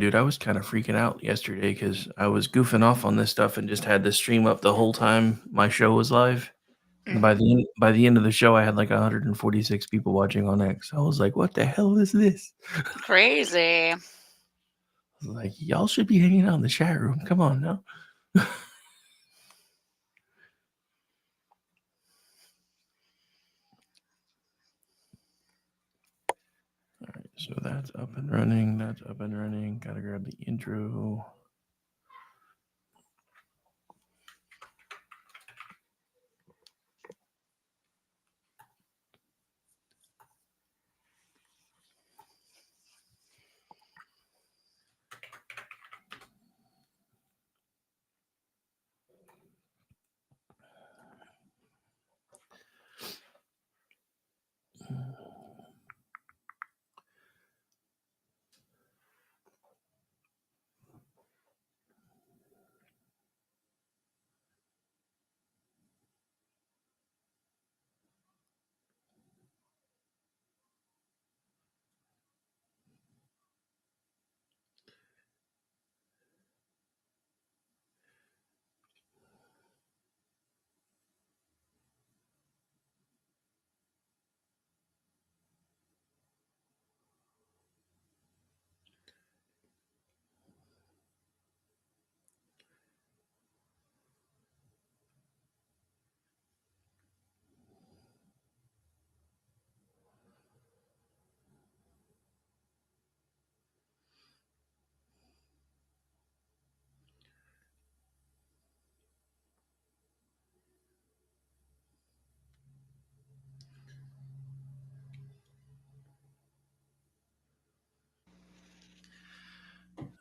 dude, I was kind of freaking out yesterday because I was goofing off on this stuff and just had the stream up the whole time my show was live. And by the end of the show, I had like 146 people watching on X. I was like, "What the hell is this?" Crazy. I was like, "Y'all should be hanging out in the chat room. Come on now." All right, so that's up and running. That's up and running. Gotta grab the intro.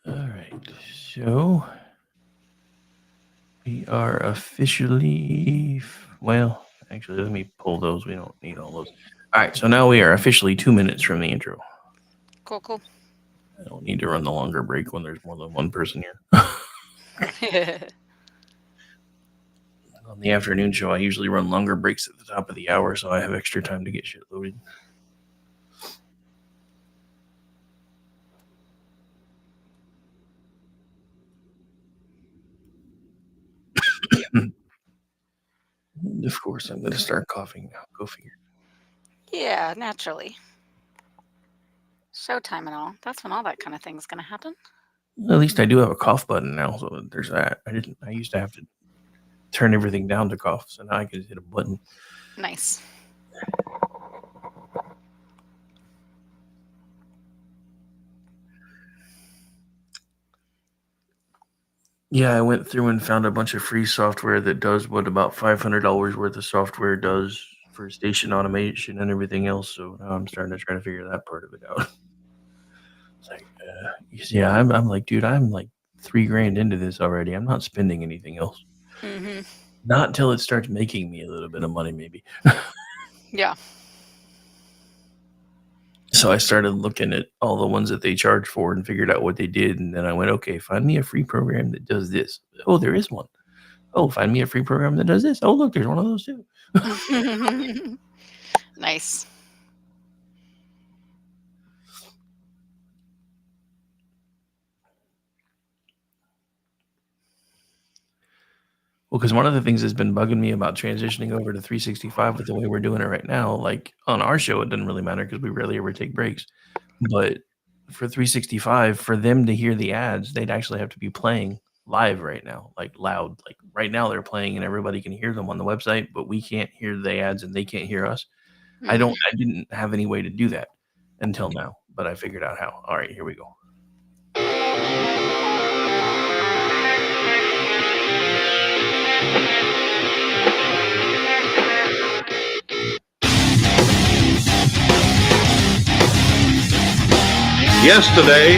All right, so we are officially, well, actually, let me pull those. We don't need all those. All right, so now we are officially 2 minutes from the intro. Cool. I don't need to run the longer break when there's more than one person here. On the afternoon show, I usually run longer breaks at the top of the hour, so I have extra time to get shit loaded. Of course, I'm going to start coughing now. Go figure. Yeah, naturally. Showtime and all. That's when all that kind of thing's going to happen. At least I do have a cough button now, so there's that. I used to have to turn everything down to cough, so now I can just hit a button. Nice. Yeah, I went through and found a bunch of free software that does what about $500 worth of software does for station automation and everything else. So now I'm starting to try to figure that part of it out. It's like, yeah, I'm like, dude, I'm like $3,000 into this already. I'm not spending anything else. Mm-hmm. Not until it starts making me a little bit of money, maybe. Yeah. So I started looking at all the ones that they charge for and figured out what they did. And then I went, okay, find me a free program that does this. Oh, there is one. Oh, find me a free program that does this. Oh, look, there's one of those too. Nice. Well, because one of the things that's been bugging me about transitioning over to 365 with the way we're doing it right now, like on our show, it doesn't really matter because we rarely ever take breaks. But for 365, for them to hear the ads, they'd actually have to be playing live right now, like loud. Like right now they're playing and everybody can hear them on the website, but we can't hear the ads and they can't hear us. Mm-hmm. I didn't have any way to do that until now, but I figured out how. All right, here we go. Yesterday,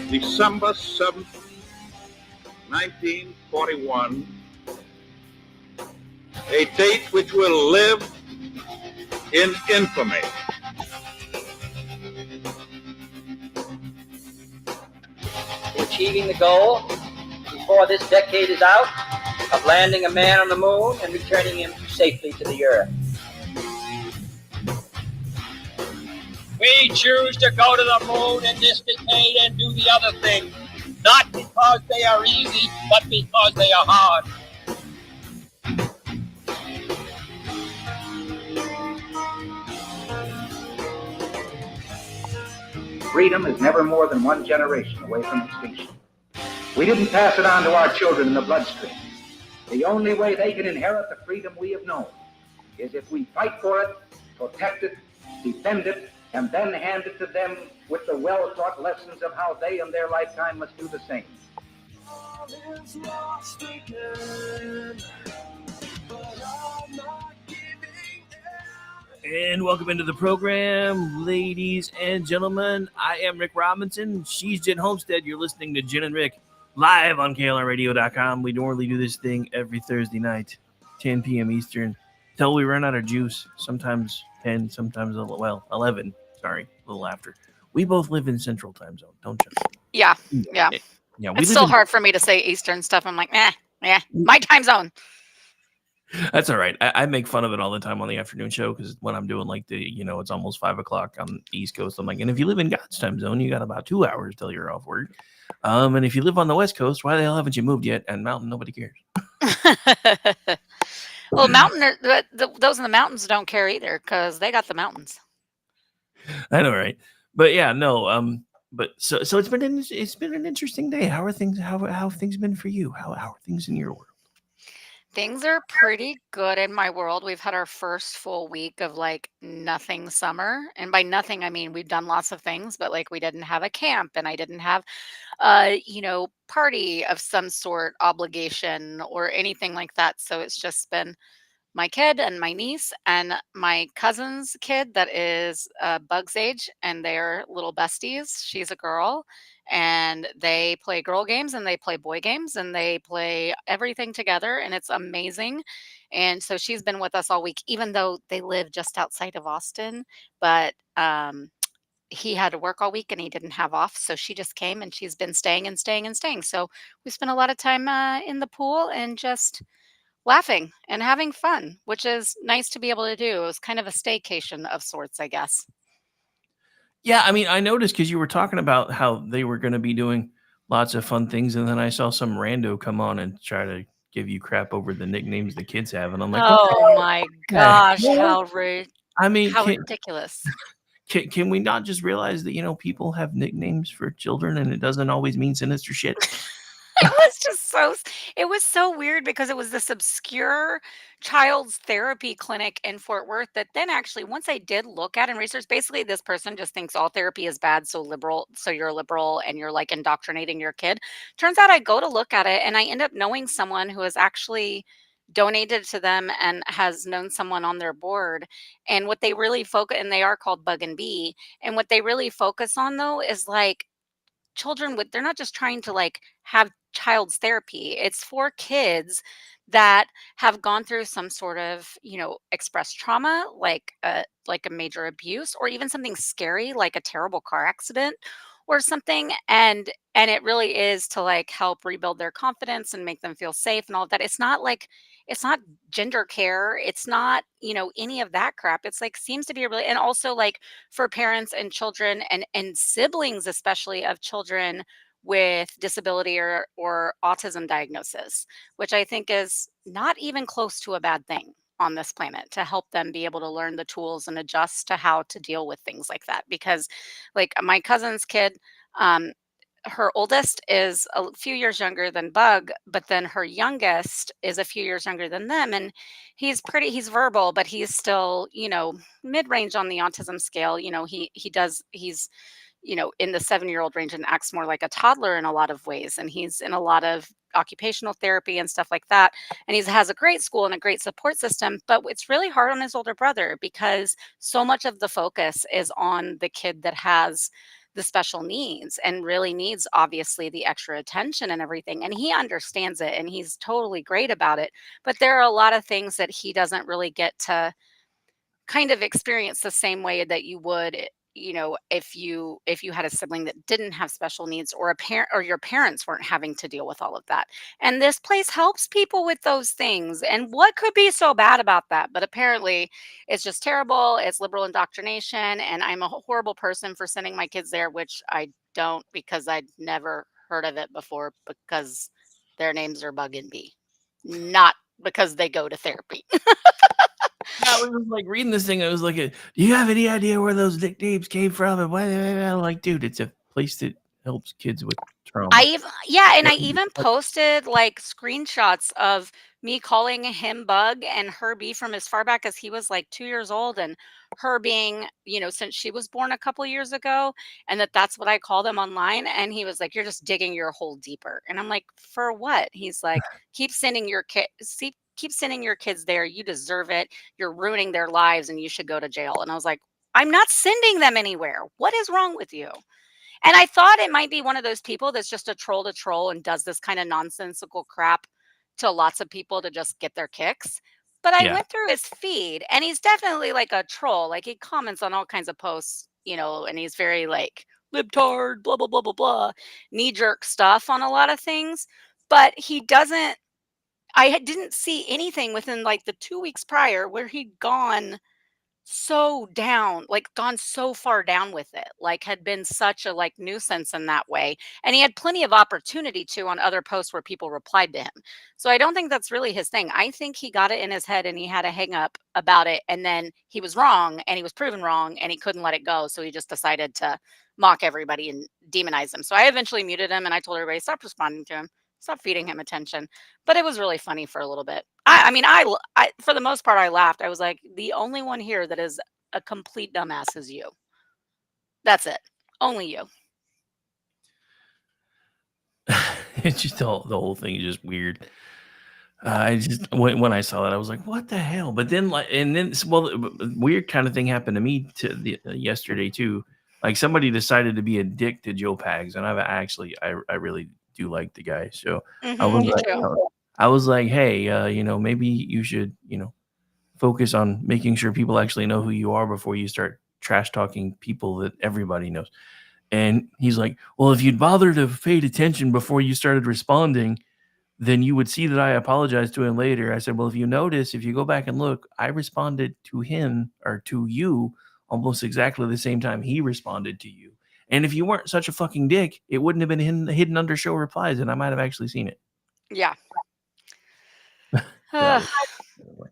December 7th, 1941, a date which will live in infamy. Achieving the goal before this decade is out of landing a man on the moon and returning him safely to the earth. We choose to go to the moon in this decade and do the other thing, not because they are easy, but because they are hard. Freedom is never more than one generation away from extinction. We didn't pass it on to our children in the bloodstream. The only way they can inherit the freedom we have known is if we fight for it, protect it, defend it, and then hand it to them with the well-taught lessons of how they in their lifetime must do the same. All is lost again, but I'm not giving up. And welcome into the program, ladies and gentlemen. I am Rick Robinson. She's Jen Homestead. You're listening to Jen and Rick live on KLRradio.com. We normally do this thing every Thursday night, 10 p.m. Eastern, till we run out of juice. Sometimes 10, sometimes 11. Sorry, a little after. We both live in Central Time Zone, don't you? Yeah. It's still hard for me to say Eastern stuff. I'm like, my time zone. That's all right. I make fun of it all the time on the afternoon show because when I'm doing it's almost 5 o'clock on the East Coast. I'm like, and if you live in God's time zone, you got about 2 hours till you're off work. And if you live on the West Coast, why the hell haven't you moved yet? And Mountain, nobody cares. Well, those in the mountains don't care either because they got the mountains. I know, right? But yeah, no. But so it's been an interesting day. How are things? How have things been for you? How are things in your world? Things are pretty good in my world. We've had our first full week of like nothing summer. And by nothing, I mean we've done lots of things, but like we didn't have a camp and I didn't have party of some sort, obligation or anything like that. So it's just been my kid and my niece and my cousin's kid that is Bug's age, and they're little besties. She's a girl, and they play girl games and they play boy games and they play everything together, and it's amazing. And so she's been with us all week, even though they live just outside of Austin. But he had to work all week and he didn't have off, so she just came and she's been staying and staying and staying. So we spent a lot of time in the pool and just laughing and having fun, which is nice to be able to do. It was kind of a staycation of sorts, I guess. Yeah, I mean, I noticed because you were talking about how they were going to be doing lots of fun things, and then I saw some rando come on and try to give you crap over the nicknames the kids have, and I'm like, oh my gosh, how ridiculous. ridiculous. Can we not just realize that, people have nicknames for children and it doesn't always mean sinister shit? It was so weird because it was this obscure child's therapy clinic in Fort Worth that then actually once I did look at and research, basically this person just thinks all therapy is bad, so you're a liberal and you're like indoctrinating your kid. Turns out I go to look at it and I end up knowing someone who has actually donated to them and has known someone on their board. And what they really focus, and they are called Bug and Bee, and what they really focus on though is like children with, they're not just trying to like have child's therapy. It's for kids that have gone through some sort of, expressed trauma, like a major abuse or even something scary like a terrible car accident or something. And it really is to like help rebuild their confidence and make them feel safe and all of that. It's not gender care. It's not, any of that crap. It's like seems to be a really, and also like for parents and children and siblings, especially of children with disability or autism diagnosis, which I think is not even close to a bad thing on this planet, to help them be able to learn the tools and adjust to how to deal with things like that. Because like my cousin's kid, um, her oldest is a few years younger than Bug, but then her youngest is a few years younger than them. And he's verbal, but he's still, mid-range on the autism scale. He's, in the 7-year-old range and acts more like a toddler in a lot of ways. And he's in a lot of occupational therapy and stuff like that. And he has a great school and a great support system, but it's really hard on his older brother because so much of the focus is on the kid that has the special needs and really needs obviously the extra attention and everything. And he understands it and he's totally great about it. But there are a lot of things that he doesn't really get to kind of experience the same way that you would if you had a sibling that didn't have special needs, or a parent, or your parents weren't having to deal with all of that. And this place helps people with those things. And what could be so bad about that? But apparently it's just terrible. It's liberal indoctrination, and I'm a horrible person for sending my kids there, which I don't, because I'd never heard of it before, because their names are Bug and Bee, not because they go to therapy. I was just like reading this thing. I was like, "Do you have any idea where those nicknames came from?" And why? I'm like, dude, it's a place that helps kids with trauma. And I And even posted like screenshots of me calling him Bug and her Bee from as far back as he was like 2 years old, and her being, since she was born a couple years ago, and that's what I call them online. And he was like, "You're just digging your hole deeper." And I'm like, "For what?" He's like, "Keep sending your keep sending your kids there. You deserve it. You're ruining their lives, and you should go to jail." And I was like, "I'm not sending them anywhere. What is wrong with you?" And I thought it might be one of those people that's just a troll to troll and does this kind of nonsensical crap to lots of people to just get their kicks. But I yeah, went through his feed, and he's definitely like a troll. Like, he comments on all kinds of posts, and he's very like libtard, blah, blah, blah, blah, blah, knee jerk stuff on a lot of things. But he doesn't, didn't see anything within like the 2 weeks prior where he'd gone so down, like gone so far down with it, like had been such a like nuisance in that way. And he had plenty of opportunity to on other posts where people replied to him. So I don't think that's really his thing. I think he got it in his head and he had a hang up about it. And then he was wrong, and he was proven wrong, and he couldn't let it go. So he just decided to mock everybody and demonize them. So I eventually muted him, and I told everybody, stop responding to him, stop feeding him attention. But it was really funny for a little bit. I for the most part, I laughed. I was like, the only one here that is a complete dumbass is you. That's it. Only you. it's just the whole thing is just weird. I just when I saw that, I was like, "What the hell?" But then, weird kind of thing happened to me yesterday too. Like, somebody decided to be a dick to Joe Pags, and I really do like the guy. So I was Me like, too. "Hey, maybe you should, focus on making sure people actually know who you are before you start trash talking people that everybody knows." And he's like, "Well, if you'd bothered to have paid attention before you started responding, then you would see that I apologized to him later." I said, "Well, if you go back and look, I responded to him, or to you, almost exactly the same time he responded to you. And if you weren't such a fucking dick, it wouldn't have been hidden under show replies, and I might have actually seen it." Yeah. That was anyway.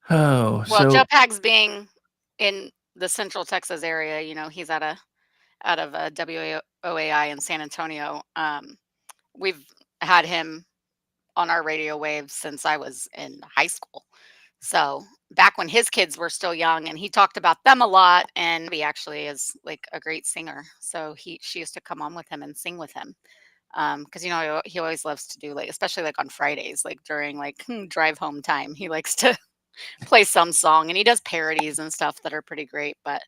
Oh, Well, so Joe Pags being in the Central Texas area, he's out of WOAI in San Antonio. We've had him on our radio waves since I was in high school. So back when his kids were still young, and he talked about them a lot. And he actually is like a great singer. So she used to come on with him and sing with him. Because he always loves to do, like, especially like on Fridays, like during like drive home time, he likes to play some song, and he does parodies and stuff that are pretty great. But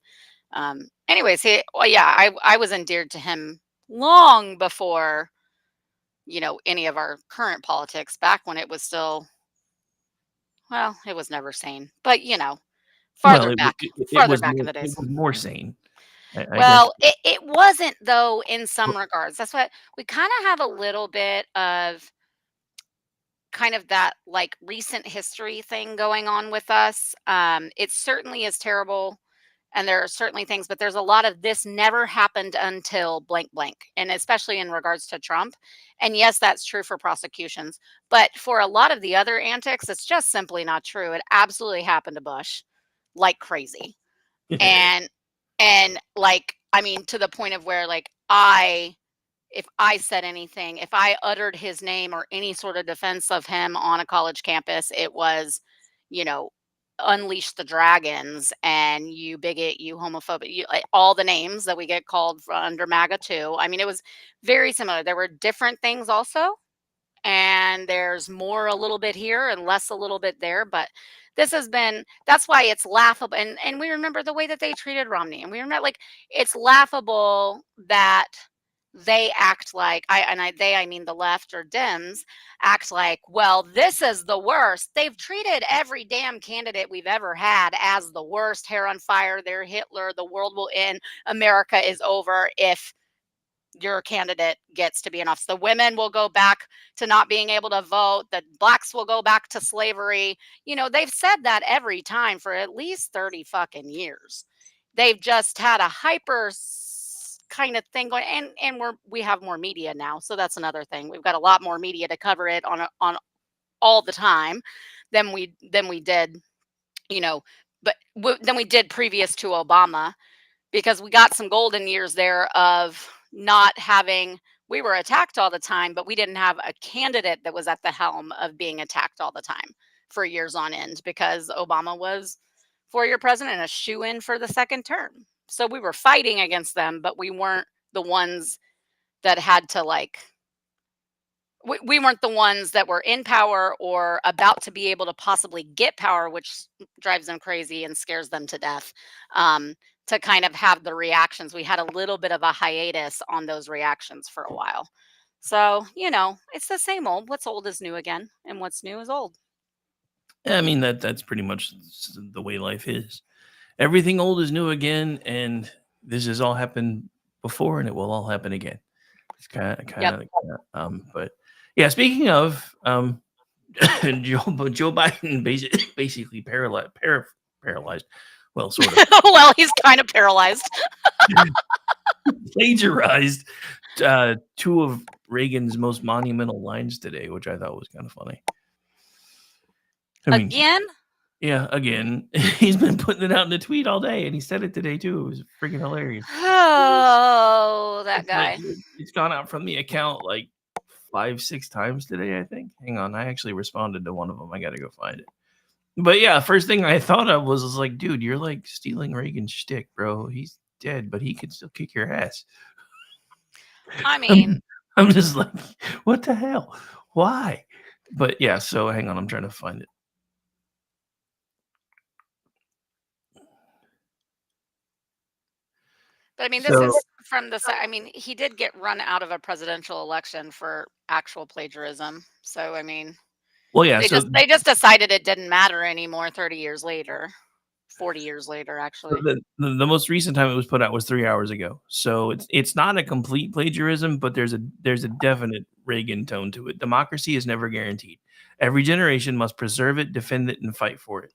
anyways, I was endeared to him long before any of our current politics, back when it was still, well, it was never sane, but well, farther back, farther back in the it days. was more sane. I guess. Well, it wasn't, though, in some regards. That's what we kind of have a little bit of, kind of that like recent history thing going on with us. It certainly is terrible. And there are certainly things, but there's a lot of this never happened until blank blank, and especially in regards to Trump. And yes, that's true for prosecutions, but for a lot of the other antics, it's just simply not true. It absolutely happened to Bush like crazy. And like, I mean, to the point of where like if I said anything, if I uttered his name or any sort of defense of him on a college campus, it was, you know, unleash the dragons, and you bigot, you homophobic, like, all the names that we get called under MAGA too. I mean, it was very similar. There were different things also, and there's more a little bit here and less a little bit there. But that's why it's laughable. And we remember the way that they treated Romney, and we remember, like, it's laughable that they act like I mean the left or Dems act like, well, this is the worst. They've treated every damn candidate we've ever had as the worst. Hair on fire, they're Hitler, the world will end, America is over if your candidate gets to be in office. The women will go back to not being able to vote. The blacks will go back to slavery. They've said that every time for at least 30 fucking years. They've just had a hyper kind of thing going, and we have more media now, so that's another thing. We've got a lot more media to cover it on all the time than we did, than we did previous to Obama, because we got some golden years there of not having, we were attacked all the time, but we didn't have a candidate that was at the helm of being attacked all the time for years on end, because Obama was 4-year president and a shoe-in for the second term. So we were fighting against them, but we weren't the ones that had to we weren't the ones that were in power or about to be able to possibly get power, which drives them crazy and scares them to death. To kind of have the reactions, we had a little bit of a hiatus on those reactions for a while. So, it's the same old. What's old is new again, and what's new is old. Yeah, I mean that's pretty much the way life is. Everything old is new again, and this has all happened before, and it will all happen again. It's Yep. but yeah. Speaking of Joe Biden, basically paralyzed. Well, sort of Well, he's kind of paralyzed. plagiarized two of Reagan's most monumental lines today, which I thought was kind of funny. Again? Yeah, again. He's been putting it out in a tweet all day, and he said it today too. It was freaking hilarious. Oh, that It's like, guy. it's gone out from the account like 5-6 times today, I think. Hang on, I actually responded to one of them. I got to go find it. But yeah, first thing I thought of was like, dude, you're like stealing Reagan's shtick, bro. He's dead, but he can still kick your ass. I mean, I'm just like, what the hell? Why? But yeah, so hang on, I'm trying to find it. but I mean, this is from the side. I mean, he did get run out of a presidential election for actual plagiarism. So, I mean, well, yeah, they just decided it didn't matter anymore 30 years later. 40 years later, actually. The most recent time it was put out was 3 hours ago. So it's not a complete plagiarism, but there's a definite Reagan tone to it. Democracy is never guaranteed. Every generation must preserve it, defend it, and fight for it.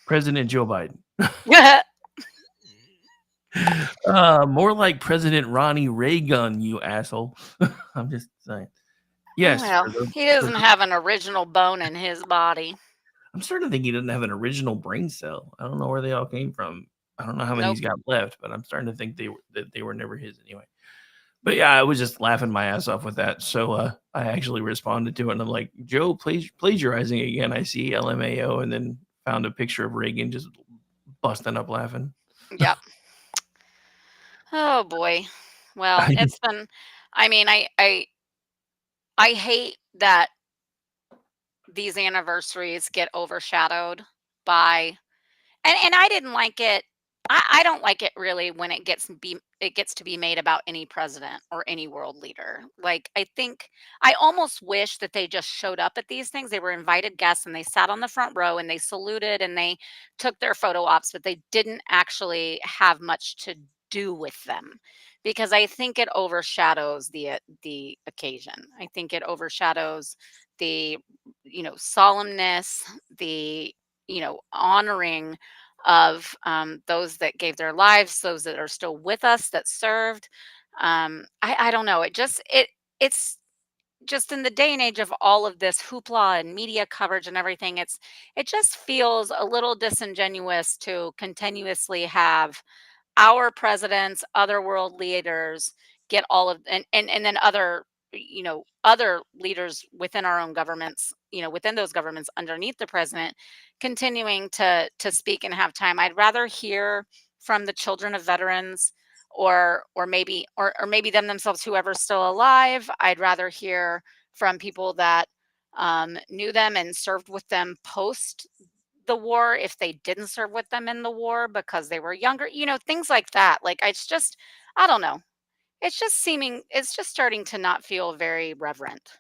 President Joe Biden. More like President Ronnie Reagan, you asshole. I'm just saying. Yes. Well, he doesn't have an original bone in his body. I'm starting to think he doesn't have an original brain cell. I don't know where they all came from. I don't know how many he's got left, but I'm starting to think they were never his anyway. But yeah, I was just laughing my ass off with that. So I actually responded to it, and I'm like, Joe plagiarizing again. I see LMAO, and then found a picture of Reagan just busting up laughing. Yep. Oh boy. Well, it's been. I mean, I hate that these anniversaries get overshadowed by, and I didn't like it. I don't like it really when it gets to be made about any president or any world leader. Like, I almost wish that they just showed up at these things. They were invited guests and they sat on the front row and they saluted and they took their photo ops, but they didn't actually have much to do with them, because I think it overshadows the occasion. I think it overshadows the solemnness, the honoring of those that gave their lives, those that are still with us, that served. I don't know. It's just in the day and age of all of this hoopla and media coverage and everything. It just feels a little disingenuous to continuously have our presidents, other world leaders get all of, and then other leaders within our own governments, within those governments underneath the president, continuing to speak and have time. I'd rather hear from the children of veterans, or maybe them themselves, whoever's still alive. I'd rather hear from people that knew them and served with them post the war, if they didn't serve with them in the war because they were younger, things like that. Like, it's just, I don't know. it's just starting to not feel very reverent.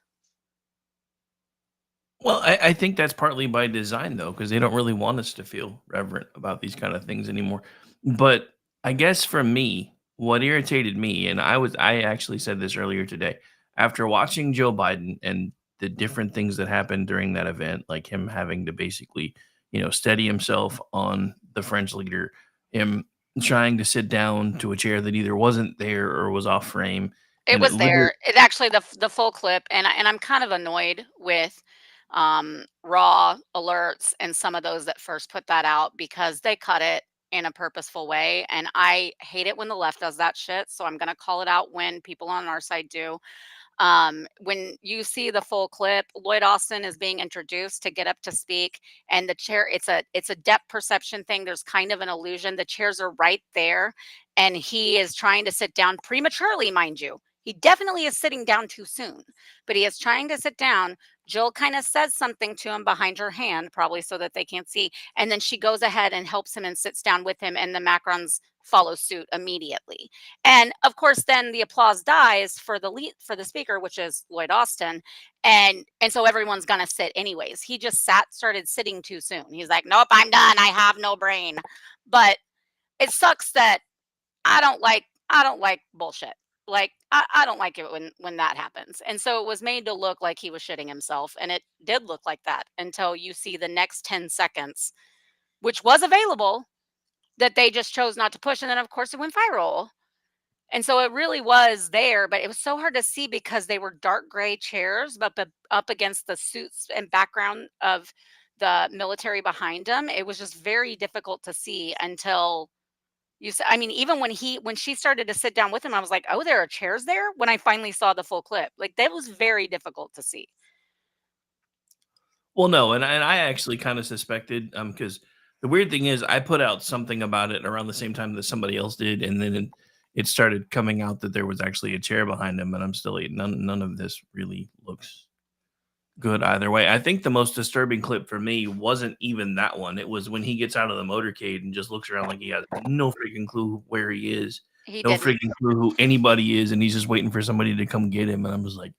Well, I think that's partly by design though, because they don't really want us to feel reverent about these kind of things anymore. But I guess for me, what irritated me, and I actually said this earlier today, after watching Joe Biden and the different things that happened during that event, like him having to basically, steady himself on the French leader, him trying to sit down to a chair that either wasn't there or was off frame, It and it was literally there. It actually the full clip, and I'm kind of annoyed with, raw alerts and some of those that first put that out because they cut it in a purposeful way, and I hate it when the left does that shit, so I'm gonna call it out when people on our side do. When you see the full clip, Lloyd Austin is being introduced to get up to speak, and the chair, it's a depth perception thing. There's kind of an illusion. The chairs are right there, and he is trying to sit down prematurely, mind you. He definitely is sitting down too soon, but he is trying to sit down. Jill kind of says something to him behind her hand, probably so that they can't see. And then she goes ahead and helps him and sits down with him, and the Macrons follow suit immediately. And of course, then the applause dies for the speaker, which is Lloyd Austin, and so everyone's gonna sit anyways. He just started sitting too soon. He's like, "Nope, I'm done. I have no brain." But it sucks that I don't like bullshit. Like I don't like it when that happens. And so it was made to look like he was shitting himself, and it did look like that until you see the next 10 seconds, which was available, that they just chose not to push, and then of course it went viral. And so it really was there, but it was so hard to see because they were dark gray chairs, but up against the suits and background of the military behind them. It was just very difficult to see until I mean, even when she started to sit down with him, I was like, "Oh, there are chairs there?" When I finally saw the full clip. Like that was very difficult to see. Well, no, and I actually kinda suspected, because the weird thing is I put out something about it around the same time that somebody else did, and then it started coming out that there was actually a chair behind him, and I'm still like, none of this really looks good either way. I think the most disturbing clip for me wasn't even that one. It was when he gets out of the motorcade and just looks around like he has no freaking clue where he is, He no didn't. freaking clue who anybody is, and he's just waiting for somebody to come get him, and I'm just like,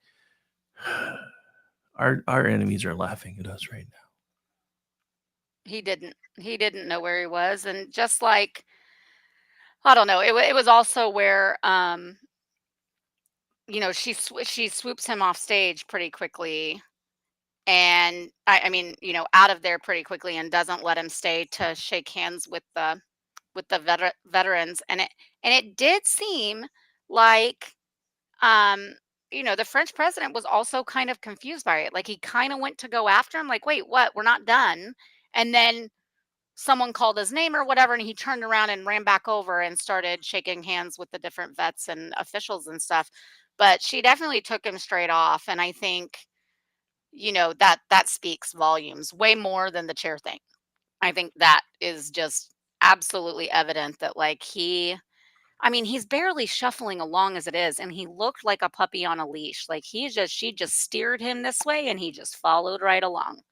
our enemies are laughing at us right now. He didn't. He didn't know where he was, and just like I don't know, it was also where she swoops him off stage pretty quickly, and I mean, out of there pretty quickly, and doesn't let him stay to shake hands with the veterans, and it did seem like um the French president was also kind of confused by it. Like he kind of went to go after him, like, "Wait, what? We're not done." And then someone called his name or whatever, and he turned around and ran back over and started shaking hands with the different vets and officials and stuff. But she definitely took him straight off, and I think that speaks volumes way more than the chair thing. I think that is just absolutely evident that, like, I mean, he's barely shuffling along as it is, and he looked like a puppy on a leash. Like she just steered him this way, and he just followed right along.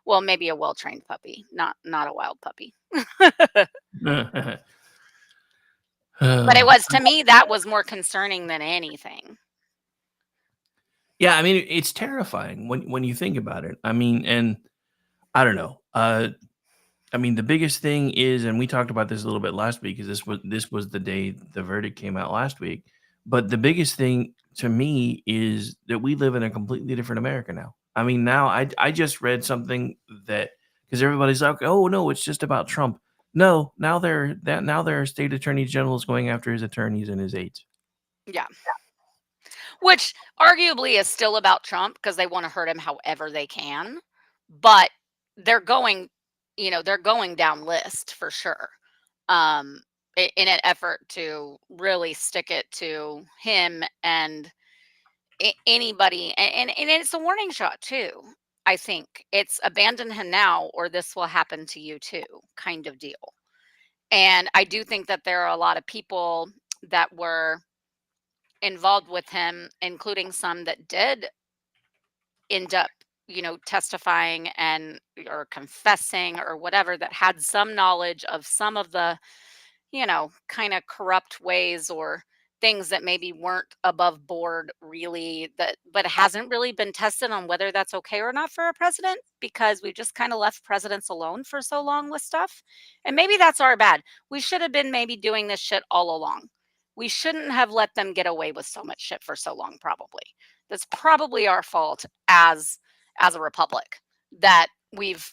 Well, maybe a well-trained puppy, not a wild puppy. But it Oh, was, to me, that was more concerning than anything. yeah, I mean, it's terrifying when you think about it. I mean, and I don't know. I mean, the biggest thing is, and we talked about this a little bit last week, because this was the day the verdict came out last week. But the biggest thing to me is that we live in a completely different America now. I mean, now I just read something that, because everybody's like, oh no, it's just about Trump. No, now there are state attorney generals going after his attorneys and his aides. Yeah. Which arguably is still about Trump because they wanna hurt him however they can, but they're going they're going down list for sure, um, in an effort to really stick it to him and anybody, and it's a warning shot too. I think it's abandon him now or this will happen to you too, kind of deal. And I do think that there are a lot of people that were involved with him, including some that did end up, testifying and or confessing or whatever, that had some knowledge of some of the, kind of corrupt ways or things that maybe weren't above board really, but hasn't really been tested on whether that's okay or not for a president, because we've just kind of left presidents alone for so long with stuff. And maybe that's our bad. We should have been maybe doing this shit all along. We shouldn't have let them get away with so much shit for so long, probably. That's probably our fault as a republic, that we've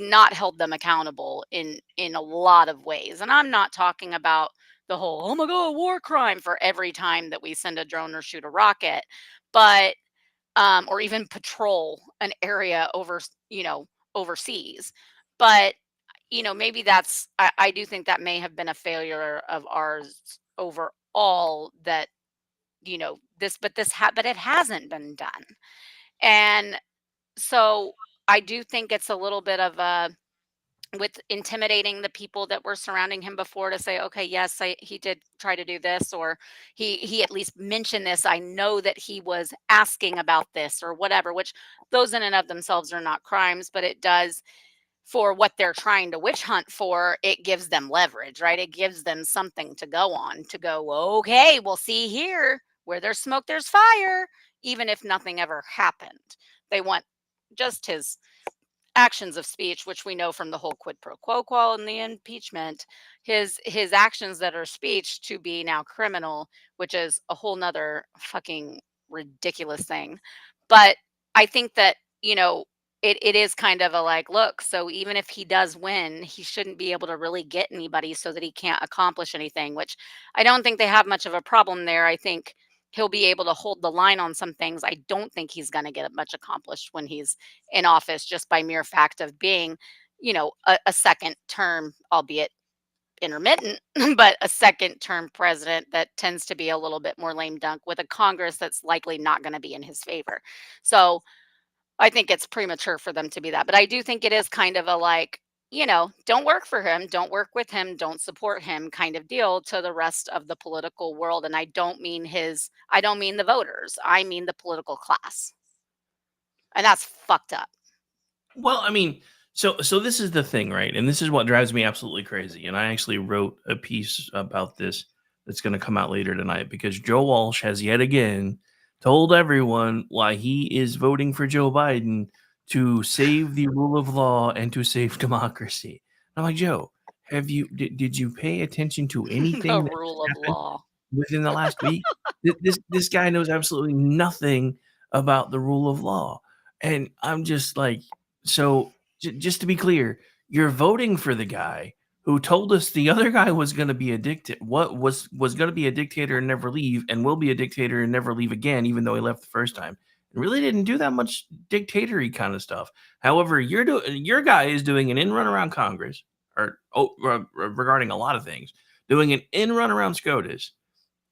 not held them accountable in a lot of ways. And I'm not talking about the whole, oh my god, war crime for every time that we send a drone or shoot a rocket, but or even patrol an area overseas. But maybe I do think that may have been a failure of ours overall, that but it hasn't been done. And so I do think it's a little bit of a, with intimidating the people that were surrounding him before, to say, okay, yes, he did try to do this, or he at least mentioned this. I know that he was asking about this or whatever, which those in and of themselves are not crimes, but it does, for what they're trying to witch hunt for, it gives them leverage, right? It gives them something to go on, to go, okay, well, see here, where there's smoke, there's fire, even if nothing ever happened. They want just his actions of speech, which we know from the whole quid pro quo and the impeachment, his actions that are speech to be now criminal, which is a whole nother fucking ridiculous thing. But I think that, it is kind of a like, look, so even if he does win, he shouldn't be able to really get anybody so that he can't accomplish anything, which I don't think they have much of a problem there. I think he'll be able to hold the line on some things. I don't think he's going to get much accomplished when he's in office, just by mere fact of being, a second term, albeit intermittent, but a second term president that tends to be a little bit more lame dunk, with a Congress that's likely not going to be in his favor. So I think it's premature for them to be that. But I do think it is kind of a like, don't work for him, don't work with him, don't support him kind of deal to the rest of the political world. And I don't mean the voters, I mean the political class. And that's fucked up. Well, I mean, so this is the thing, right? And this is what drives me absolutely crazy. And I actually wrote a piece about this that's going to come out later tonight, because Joe Walsh has yet again told everyone why he is voting for Joe Biden to save the rule of law and to save democracy. I'm like, Joe, did you pay attention to The anything that rule of happened law. within the last week? This guy knows absolutely nothing about the rule of law. And I'm just like, so just to be clear, you're voting for the guy who told us the other guy was going to be a dictator, was going to be a dictator and never leave, and will be a dictator and never leave again, even though he left the first time. And really didn't do that much dictatory kind of stuff. However, your guy is doing an in run around Congress, regarding a lot of things, doing an in run around SCOTUS,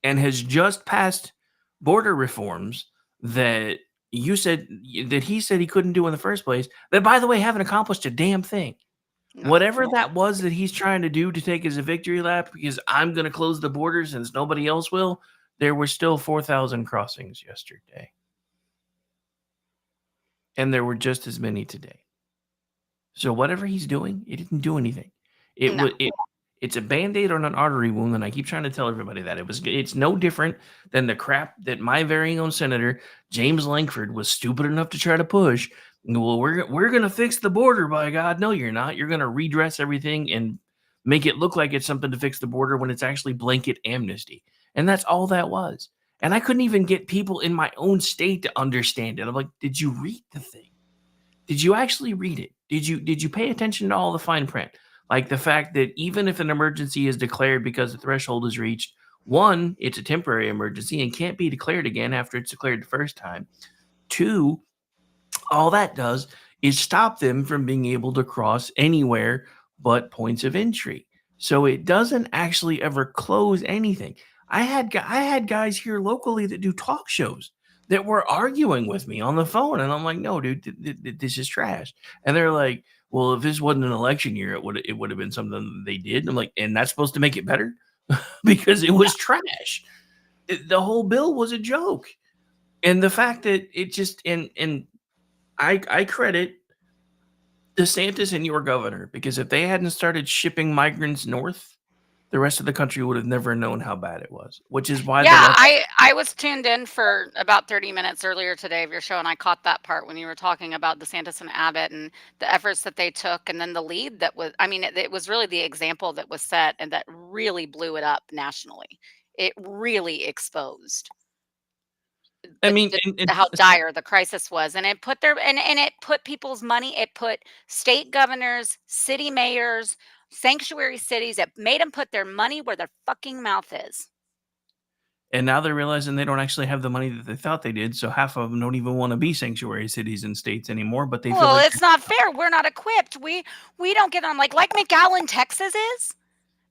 and has just passed border reforms that he said he couldn't do in the first place, that, by the way, haven't accomplished a damn thing. No. Whatever that was that he's trying to do to take as a victory lap, because I'm going to close the border since nobody else will, there were still 4,000 crossings yesterday. And there were just as many today. So whatever he's doing, it didn't do anything. It's a Band-Aid on an artery wound, and I keep trying to tell everybody that. It's no different than the crap that my very own Senator James Lankford was stupid enough to try to push. Well, we're going to fix the border, by God. No, you're not. You're going to redress everything and make it look like it's something to fix the border when it's actually blanket amnesty. And that's all that was. And I couldn't even get people in my own state to understand it. I'm like, did you read the thing? Did you actually read it? Did you pay attention to all the fine print? Like the fact that even if an emergency is declared because the threshold is reached, one, it's a temporary emergency and can't be declared again after it's declared the first time. Two, all that does is stop them from being able to cross anywhere but points of entry. So it doesn't actually ever close anything. I had guys here locally that do talk shows that were arguing with me on the phone, and I'm like, no, dude, this is trash. And they're like, well, if this wasn't an election year, it would have been something that they did. And I'm like, and that's supposed to make it better? Because it was trash. The whole bill was a joke. And the fact that it just, and I credit DeSantis and your governor, because if they hadn't started shipping migrants north, the rest of the country would have never known how bad it was, which is why the Yeah, left. I was tuned in for about 30 minutes earlier today of your show, and I caught that part when you were talking about DeSantis and Abbott and the efforts that they took, and then the lead that was, I mean, it was really the example that was set and that really blew it up nationally. It really exposed I mean, and how dire the crisis was, and it put and it put people's money, it put state governors, city mayors, sanctuary cities, it made them put their money where their fucking mouth is. and now they're realizing they don't actually have the money that they thought they did, so half of them don't even wanna be sanctuary cities and states anymore, but they feel Well, like it's not fair. We're not equipped. We don't get on like McAllen, Texas is.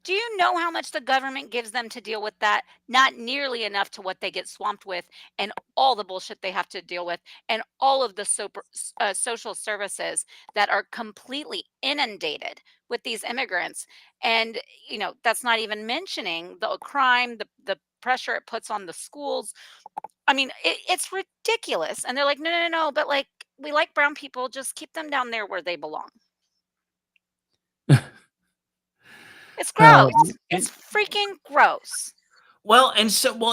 Do you know how much the government gives them to deal with that? Not nearly enough to what they get swamped with and all the bullshit they have to deal with and all of the social services that are completely inundated with these immigrants. And, that's not even mentioning the crime, the pressure it puts on the schools. I mean, it's ridiculous. And they're like, no, no, no, no. But like, we like brown people. Just keep them down there where they belong. It's uh, gross. it It's freaking gross. well,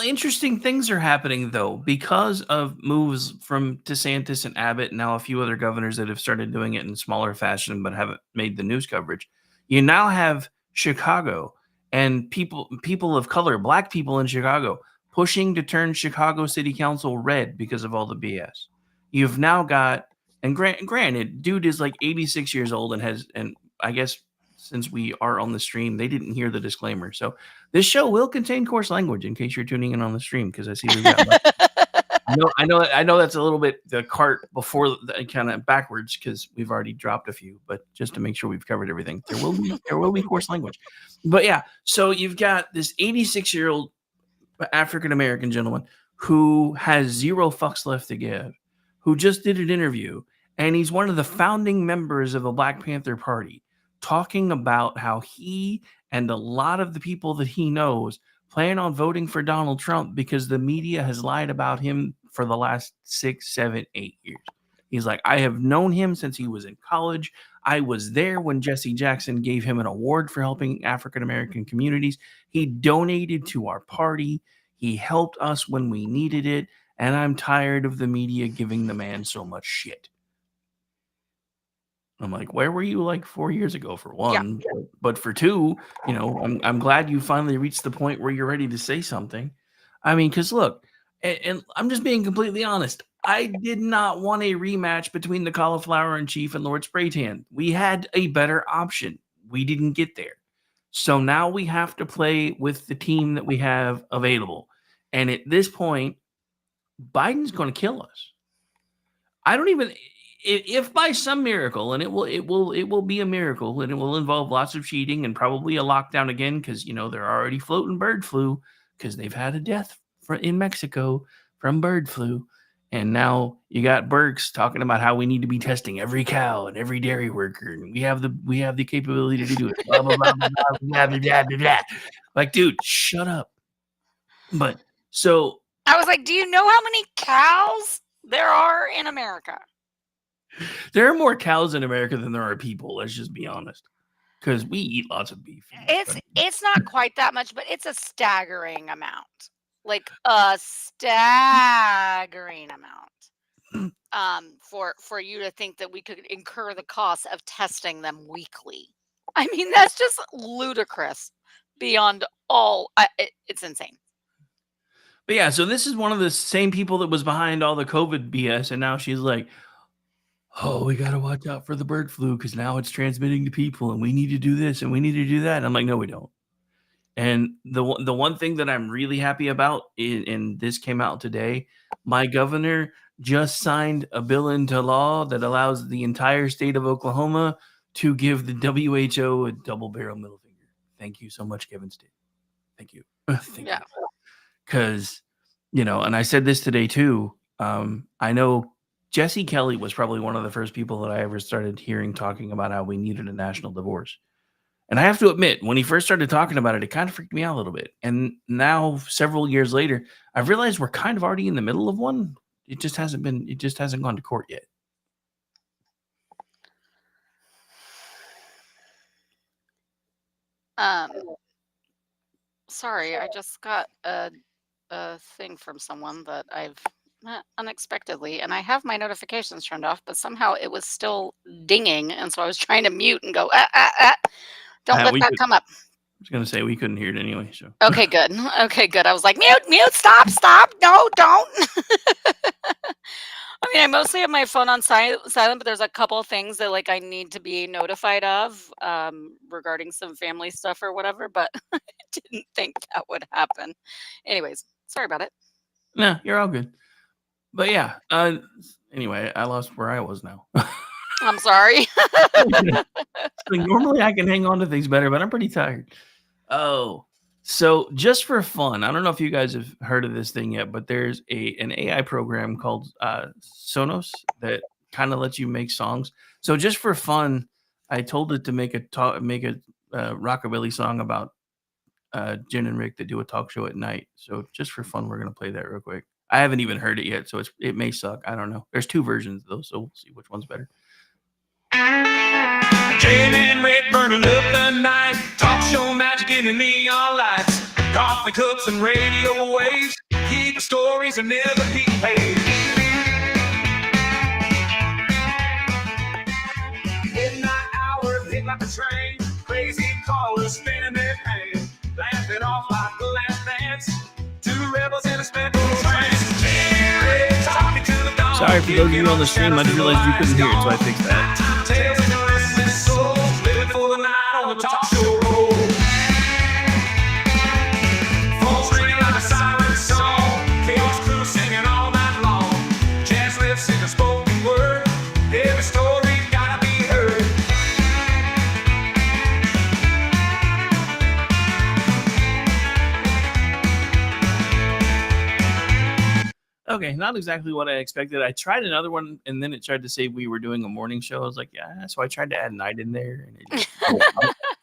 interesting things are happening though because of moves from DeSantis and Abbott, and now a few other governors that have started doing it in smaller fashion but haven't made the news coverage. You now have Chicago and people of color, black people in Chicago, pushing to turn Chicago City Council red because of all the BS. You've now got, and granted, dude is like 86 years old and has, and I guess since we are on the stream, they didn't hear the disclaimer. So this show will contain coarse language in case you're tuning in on the stream, because I see we've got. I know that's a little bit the cart before the kind of backwards because we've already dropped a few, but just to make sure we've covered everything, there will be coarse language. But yeah, so you've got this 86-year-old African American gentleman who has zero fucks left to give, who just did an interview, and he's one of the founding members of the Black Panther Party, talking about how he and a lot of the people that he knows plan on voting for Donald Trump because the media has lied about him for the last 6, 7, 8 years. He's like, I have known him since he was in college. I was there when Jesse Jackson gave him an award for helping African American communities. He donated to our party. He helped us when we needed it. And I'm tired of the media giving the man so much shit. I'm like, where were you like 4 years ago for Yeah. one? But for two, I'm glad you finally reached the point where you're ready to say something. I mean, because look, and I'm just being completely honest. I did not want a rematch between the Cauliflower and Chief and Lord Spraytan. We had a better option. We didn't get there. So now we have to play with the team that we have available. And at this point, Biden's going to kill us. I don't even if by some miracle, and it will be a miracle, and it will involve lots of cheating and probably a lockdown again because they're already floating bird flu because they've had a death in Mexico from bird flu, and now you got Burks talking about how we need to be testing every cow and every dairy worker, and we have the capability to do it. Blah blah blah blah blah blah blah blah blah. Like, dude, shut up. But so I was like, do you know how many cows there are in America? there are more cows in America than there are people. Let's just be honest, because we eat lots of beef. It's not quite that much, but it's a staggering amount. Like a staggering amount. For you to think that we could incur the cost of testing them weekly. I mean, that's just ludicrous beyond all. It's insane. But yeah, so this is one of the same people that was behind all the COVID BS, and now she's like, "Oh, we gotta watch out for the bird flu because now it's transmitting to people, and we need to do this and we need to do that." And I'm like, "No, we don't." And the one thing that I'm really happy about, and this came out today, my governor just signed a bill into law that allows the entire state of Oklahoma to give the WHO a double barrel middle finger. Thank you so much, Kevin State. Thank you. Thank Yeah. you. Because, and I said this today too. I know Jesse Kelly was probably one of the first people that I ever started hearing talking about how we needed a national divorce. And I have to admit, when he first started talking about it kind of freaked me out a little bit. And now, several years later, I've realized we're kind of already in the middle of one. It just hasn't gone to court yet. Sorry, I just got a thing from someone that I've met unexpectedly, and I have my notifications turned off, but somehow it was still dinging, and so I was trying to mute and go, ah, ah, ah. Don't let We that could. come up. I was gonna say we couldn't hear it anyway. So Okay, good. Okay, good. I was like, mute, mute, stop, stop. No, don't. I mean, I mostly have my phone on silent, but there's a couple of things that like I need to be notified of regarding some family stuff or whatever, but I didn't think that would happen. Anyways, sorry about it. no, you're all good. But yeah. Anyway, I lost where I was now. I'm sorry. Like, normally I can hang on to things better, but I'm pretty tired. Oh, so just for fun, I don't know if you guys have heard of this thing yet, but there's an AI program called Sonos that kind of lets you make songs. So just for fun, I told it to make a rockabilly song about Jen and Rick that do a talk show at night. So just for fun, we're gonna play that real quick. I haven't even heard it yet, so it may suck. I don't know. There's 2 versions though, so we'll see which one's better. Jane and Rick burning up the night. Talk show magic in the neon lights. Coffee cups and radio waves. Keep the stories and never be paid. Midnight hours hit like a train. Crazy callers spinning their pain. Laughing off like the last dance. 2 rebels in a spectral trance. Jane and Rick talking to the dawn. Sorry for those of you on the stream. I just realized you couldn't hear it, so I fixed that. Tales in the restless soul, living for the night on the talk show roll. Phones ringing like a siren song, chaos crew singing all night long. Jazz lips in a spoken word, every story gotta be heard. Okay, not exactly what I expected. I tried another one, and then it tried to say we were doing a morning show. I was like, yeah. So I tried to add night in there, and it just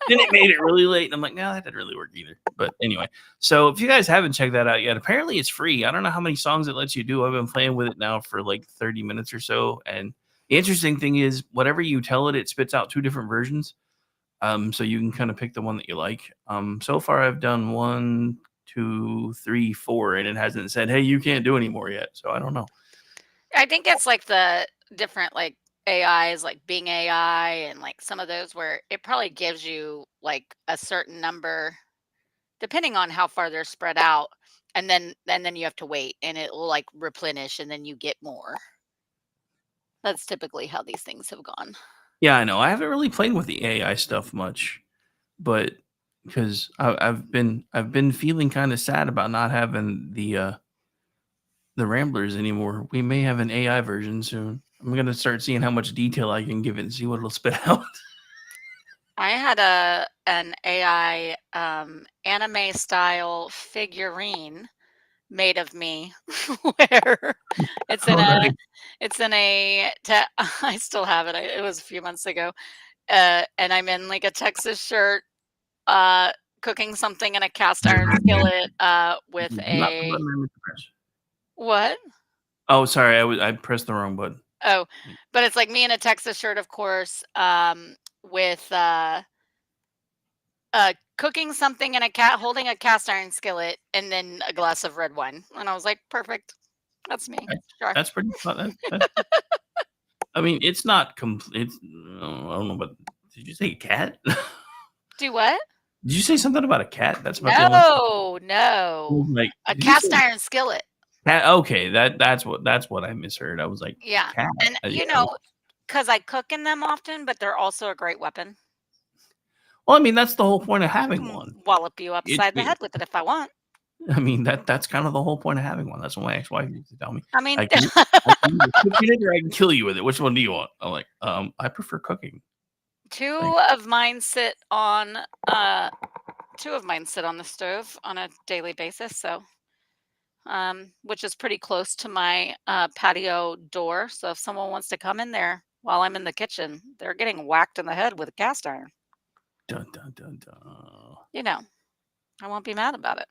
then it made it really late. And I'm like, no, that didn't really work either. But anyway, so if you guys haven't checked that out yet, apparently it's free. I don't know how many songs it lets you do. I've been playing with it now for like 30 minutes or so. And the interesting thing is, whatever you tell it, it spits out 2 different versions. So you can kind of pick the one that you like. So far I've done 1, 2, 3, 4, and it hasn't said, hey, you can't do any more yet. So I don't know. I think it's like the different like AIs, like Bing AI and like some of those where it probably gives you like a certain number depending on how far they're spread out. And then you have to wait and it will like replenish and then you get more. That's typically how these things have gone. Yeah, I know. I haven't really played with the AI stuff much, but because I've been feeling kind of sad about not having the Ramblers anymore. We may have an AI version soon. I'm gonna start seeing how much detail I can give it and see what it'll spit out. I had an AI anime style figurine made of me where it's in Alright. I still have it. It was a few months ago. And I'm in like a Texas shirt, cooking something in a cast iron skillet, with Not the a button I meant to press. what? Oh, sorry, I pressed the wrong button. Oh, but it's like me in a Texas shirt, of course, with cooking something in a holding a cast iron skillet and then a glass of red wine. And I was like, perfect. That's me. Sure. That's pretty fun. I mean, it's not complete. I don't know, but did you say cat? Do what? Did you say something about a cat? That's about the only No. like A did you cast say iron skillet. cat? Okay, that's what I misheard. I was like, Yeah. cat. And you Yeah. know, because I cook in them often, but they're also a great weapon. Well, I mean, that's the whole point of I having can one. wallop you upside the head with it if I want. I mean, that's kind of the whole point of having one. That's what my ex-wife used to tell me. I mean, I can either cook it or I can kill you with it. Which one do you want? I'm like, I prefer cooking. two of mine sit on the stove on a daily basis. So, which is pretty close to my patio door. So if someone wants to come in there while I'm in the kitchen, they're getting whacked in the head with a cast iron. Dun, dun, dun, dun. You know, I won't be mad about it.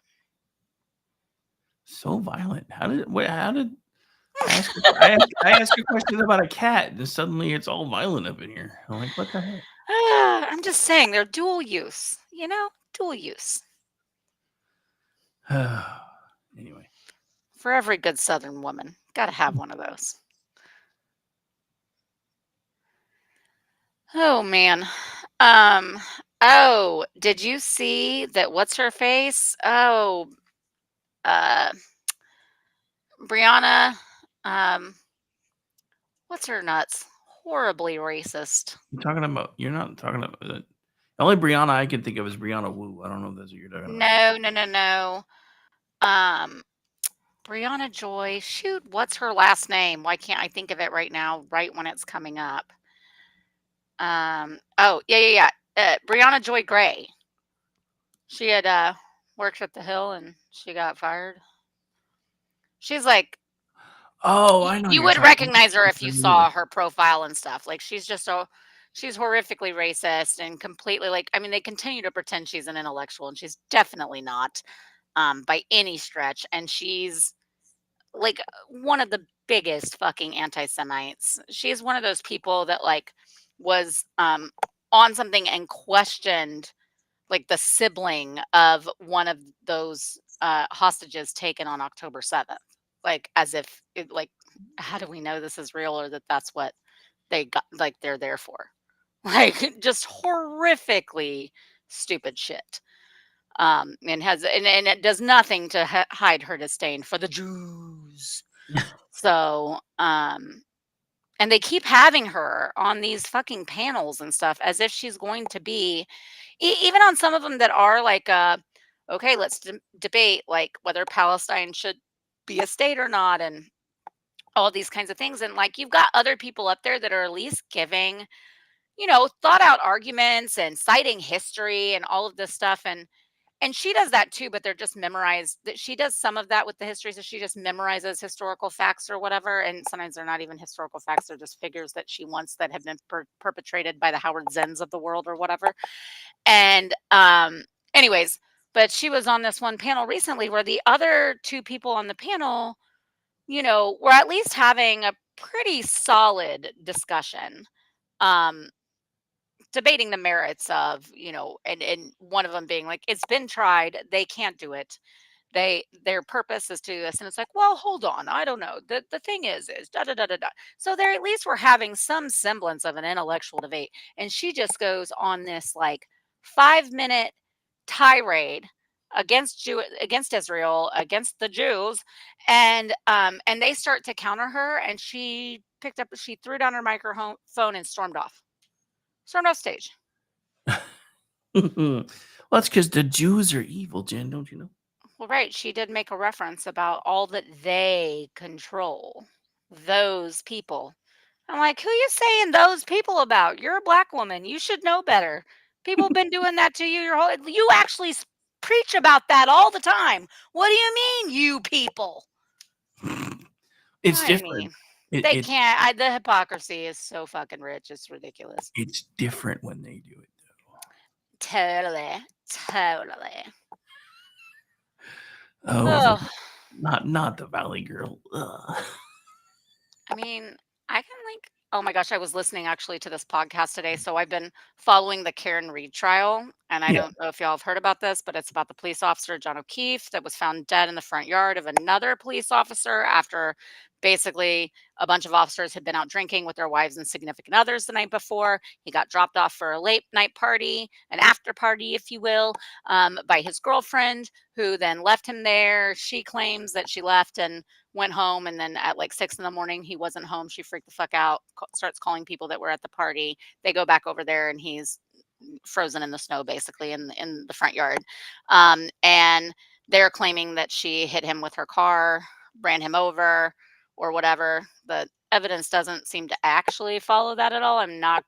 So violent. How did I ask a question about a cat and suddenly it's all violent up in here. I'm like, what the heck? I'm just saying they're dual use, dual use. Anyway. For every good Southern woman, gotta have one of those. Oh man. Oh, did you see that what's her face? Oh, uh Brianna, um, what's her nuts? Horribly racist. You're not talking about the only Brianna I can think of is Brianna Wu. I don't know if that's what you're talking about. No. Um, Brianna Joy. Shoot, what's her last name? Why can't I think of it right now, right when it's coming up? Oh, yeah. Brianna Joy Gray. She had worked at the Hill and she got fired. She's like, Oh, I know you you're would talking about. recognize her I'm if you familiar. saw her profile and stuff. Like she's horrifically racist and completely like I mean they continue to pretend she's an intellectual and she's definitely not by any stretch and she's like one of the biggest fucking anti-Semites. She's one of those people that like was on something and questioned like the sibling of one of those hostages taken on October 7th. Like as if it like how do we know this is real or that that's what they got like they're there for? Like just horrifically stupid shit. And it does nothing to hide her disdain for the Jews. So, and they keep having her on these fucking panels and stuff as if she's going to be even on some of them that are like okay, let's debate like whether Palestine should be a state or not and all these kinds of things and like you've got other people up there that are at least giving thought out arguments and citing history and all of this stuff and she does that too, but they're just memorized. That she does some of that with the history, so she just memorizes historical facts or whatever. And sometimes they're not even historical facts; they're just figures that she wants that have been perpetrated by the Howard Zenns of the world or whatever. And anyways, but she was on this one panel recently where the other two people on the panel, were at least having a pretty solid discussion. Um, debating the merits of and one of them being like it's been tried, they can't do it, their purpose is to do this and it's like well hold on, I don't know, the thing is da da da da da. So they at least were having some semblance of an intellectual debate and she just goes on this like 5-minute tirade against Israel, against the Jews, and they start to counter her and she threw down her microphone and stormed off stage. Well, that's because the Jews are evil, Jen. Don't you know? Well, right. She did make a reference about all that they control. Those people. I'm like, who you saying those people about? You're a black woman. You should know better. People have been doing that to you your whole. You actually preach about that all the time. What do you mean, you people? It's I different. mean, It, they it can't. The hypocrisy is so fucking rich. It's ridiculous. it's different when they do it, Totally. though. Oh, Not the Valley Girl. Ugh. I mean, I can like oh my gosh, I was listening actually to this podcast today. So I've been following the Karen Reed trial. And I Yeah. don't know if y'all have heard about this, but it's about the police officer, John O'Keefe, that was found dead in the front yard of another police officer after basically a bunch of officers had been out drinking with their wives and significant others the night before. He got dropped off for a late night party, an after party, if you will, by his girlfriend, who then left him there. She claims that she left and went home and then at like 6 in the morning he wasn't home. She freaked the fuck out, starts calling people that were at the party. They go back over there and he's frozen in the snow basically in the front yard. And they're claiming that she hit him with her car, ran him over or whatever. The evidence doesn't seem to actually follow that at all. I'm not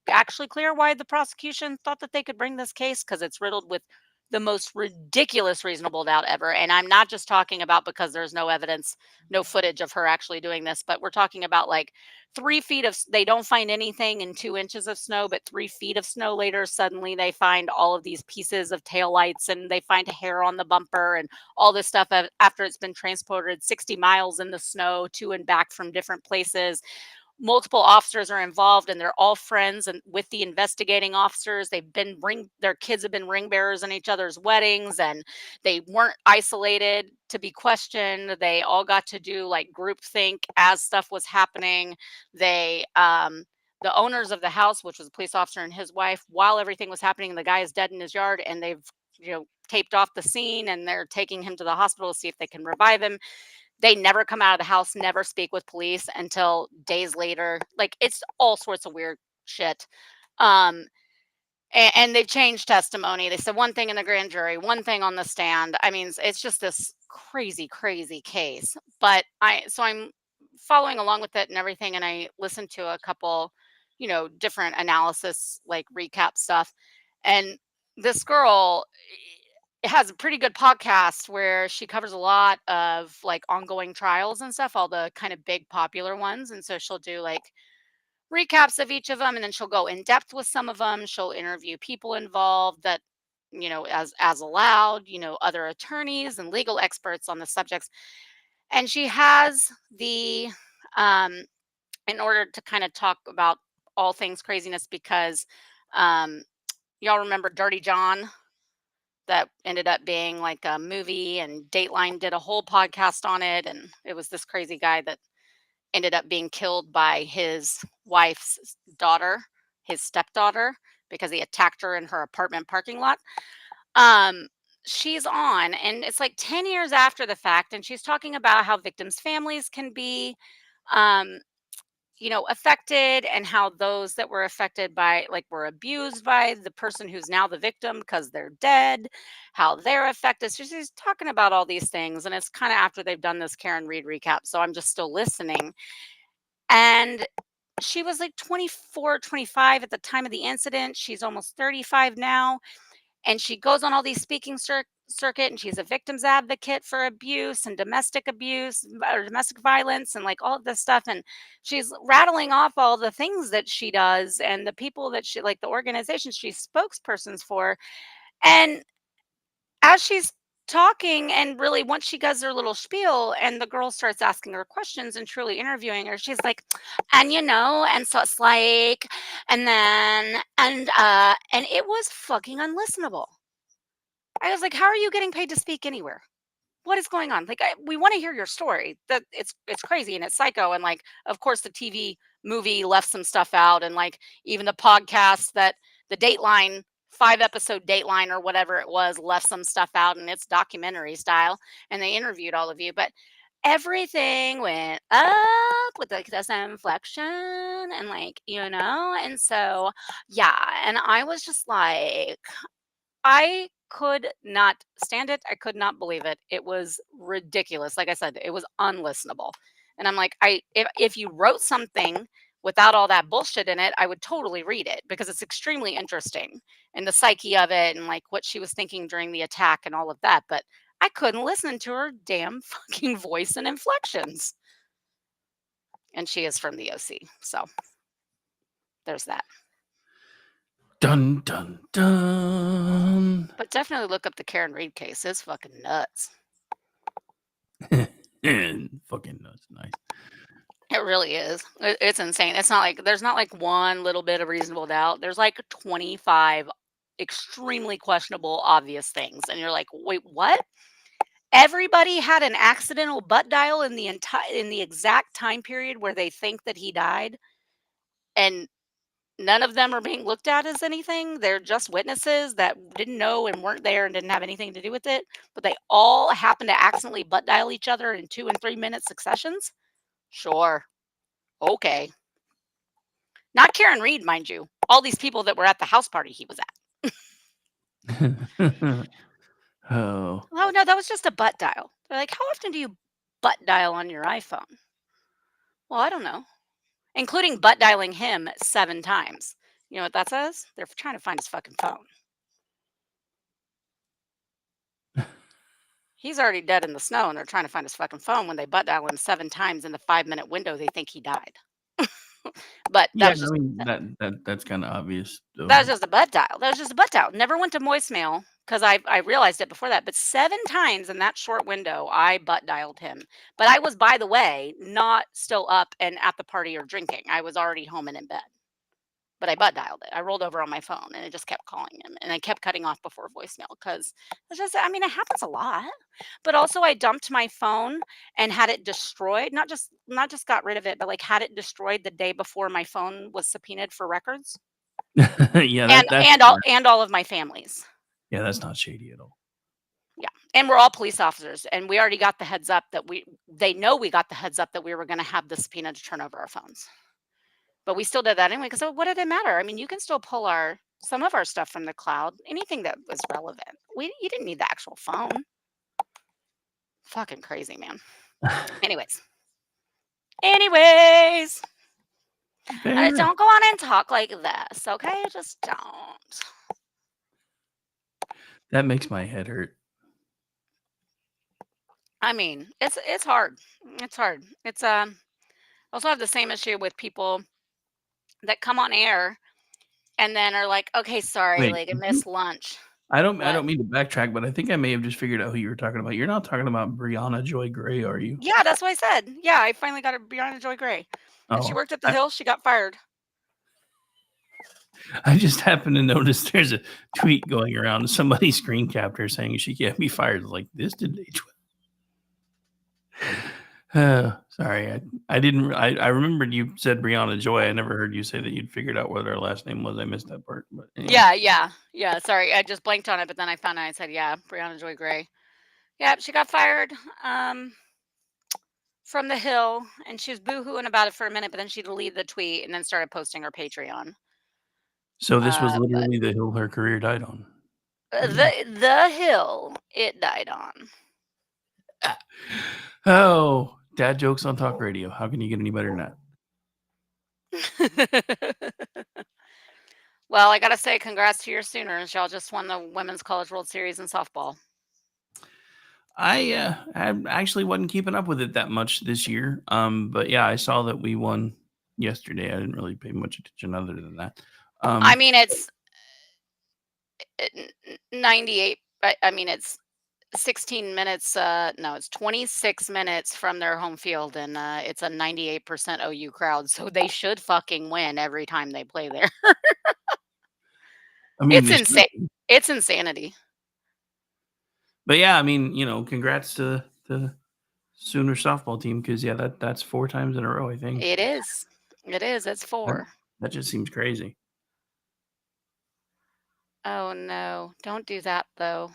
actually clear why the prosecution thought that they could bring this case because it's riddled with the most ridiculous reasonable doubt ever. And I'm not just talking about because there's no evidence, no footage of her actually doing this, but we're talking about like 3 feet of, they don't find anything in 2 inches of snow, but 3 feet of snow later, suddenly they find all of these pieces of taillights and they find hair on the bumper and all this stuff after it's been transported 60 miles in the snow to and back from different places. multiple officers are involved, and they're all friends and with the investigating officers. Their kids have been ring bearers in each other's weddings, and they weren't isolated to be questioned. They all got to do like group think as stuff was happening. The owners of the house, which was a police officer and his wife, while everything was happening, the guy is dead in his yard, and they've taped off the scene, and they're taking him to the hospital to see if they can revive him. They never come out of the house, never speak with police until days later. Like, it's all sorts of weird shit. Um, and they've changed testimony. They said one thing in the grand jury, one thing on the stand. I mean, it's just this crazy, crazy case. But I'm following along with it and everything, and I listened to a couple, different analysis, like recap stuff. And this girl has a pretty good podcast where she covers a lot of like ongoing trials and stuff, all the kind of big popular ones. And so she'll do like recaps of each of them, and then she'll go in depth with some of them. She'll interview people involved that, as allowed, other attorneys and legal experts on the subjects. And she has um, in order to kind of talk about all things craziness, because um, y'all remember Dirty John, that ended up being like a movie, and Dateline did a whole podcast on it. And it was this crazy guy that ended up being killed by his wife's daughter, his stepdaughter, because he attacked her in her apartment parking lot. She's on, and it's like 10 years after the fact, and she's talking about how victims' families can be um, affected, and how those that were affected by, like, were abused by the person who's now the victim because they're dead, how they're affected. So she's talking about all these things, and it's kind of after they've done this Karen Reed recap. So I'm just still listening. And she was like 24, 25 at the time of the incident. She's almost 35 now. And she goes on all these speaking circuit, and she's a victims advocate for abuse and domestic abuse or domestic violence and like all of this stuff. And she's rattling off all the things that she does and the people that she, like, the organizations she's spokespersons for. And as she's talking, and really once she does her little spiel and the girl starts asking her questions and truly interviewing her, she's like, and so it's like, and it was fucking unlistenable. I was like, how are you getting paid to speak anywhere? What is going on? Like, we want to hear your story. That it's crazy and it's psycho. And like, of course, the TV movie left some stuff out, and like even the podcast, that the Dateline 5-episode Dateline or whatever it was, left some stuff out, and it's documentary style. And they interviewed all of you, but everything went up with like this inflection, and like, and so yeah. And I was just like, I could not stand it. I could not believe it. It was ridiculous. Like I said, it was unlistenable. And I'm like, if you wrote something without all that bullshit in it, I would totally read it, because it's extremely interesting, and the psyche of it, and like what she was thinking during the attack and all of that. But I couldn't listen to her damn fucking voice and inflections. And she is from the OC. So there's that. Dun dun dun. But definitely look up the Karen Reed case. It's fucking nuts. Fucking nuts. Nice. It really is. It's insane. It's not like there's not like one little bit of reasonable doubt. There's like 25 extremely questionable, obvious things, and you're like, wait, what? Everybody had an accidental butt dial in the exact time period where they think that he died, and none of them are being looked at as anything. They're just witnesses that didn't know and weren't there and didn't have anything to do with it. But they all happen to accidentally butt dial each other in 2 and 3 minute successions. Sure. Okay. Not Karen Reed, mind you. All these people that were at the house party he was at. Oh. Oh, no, that was just a butt dial. They're like, how often do you butt dial on your iPhone? Well, I don't know. Including butt dialing him 7 times. You know what that says? They're trying to find his fucking phone. He's already dead in the snow, and they're trying to find his fucking phone when they butt dial him 7 times in the 5-minute window they think he died. But Yeah, that's that's kind of obvious. Though. That was just a butt dial. That was just a butt dial. Never went to voicemail. because I realized it before that, but 7 times in that short window, I butt dialed him. But I was, by the way, not still up and at the party or drinking. I was already home and in bed. But I butt dialed it. I rolled over on my phone and it just kept calling him, and I kept cutting off before voicemail because it's just, I mean, it happens a lot. But also I dumped my phone and had it destroyed, not just got rid of it, but like had it destroyed the day before my phone was subpoenaed for records. Yeah, And that's and all and all of my family's. yeah, that's not shady at all. Yeah. And we're all police officers, and we already got the heads up that they know we got the heads up that we were gonna have the subpoena to turn over our phones. But we still did that anyway, because what did it matter? I mean, you can still pull some of our stuff from the cloud, anything that was relevant. You didn't need the actual phone. Fucking crazy, man. Anyways. Fair. Don't go on and talk like this, okay? Just don't. That makes my head hurt. I mean, it's hard. It's hard. It's also have the same issue with people that come on air and then are like, "Okay, sorry, Wait, like I missed lunch." I What? don't mean to backtrack, but I think I may have just figured out who you were talking about. You're not talking about Brianna Joy Gray, are you? Yeah, that's what I said. Yeah, I finally got a Brianna Joy Gray. And she Oh, worked at the Hill. She got fired. I just happened to notice there's a tweet going around. Somebody screen capped her saying she can't be fired. Like, this didn't age well. Sorry, I didn't. I remembered you said Brianna Joy. I never heard you say that you'd figured out what her last name was. I missed that part. But anyway. Yeah. Sorry, I just blanked on it, but then I found out. I said, "Yeah, Brianna Joy Gray." Yeah, she got fired from the Hill, and she was boohooing about it for a minute, but then she deleted the tweet and then started posting her Patreon. So this was But literally the hill her career died on. the Hill it died on. Oh, dad jokes on talk radio. How can you get any better than that? Well, I gotta say, congrats to your Sooners. Y'all just won the Women's College World Series in softball. I actually wasn't keeping up with it that much this year. But yeah, I saw that we won yesterday. I didn't really pay much attention other than that. I mean, it's 98. I mean, it's 16 minutes. No, it's 26 minutes from their home field, and it's a 98% OU crowd. So they should fucking win every time they play there. I mean, It's insane. It's insanity. But yeah, I mean, congrats to the Sooner softball team because yeah, that's 4 times in a row. I think It is. It is. It's 4. that just seems crazy. Oh no! Don't do that though.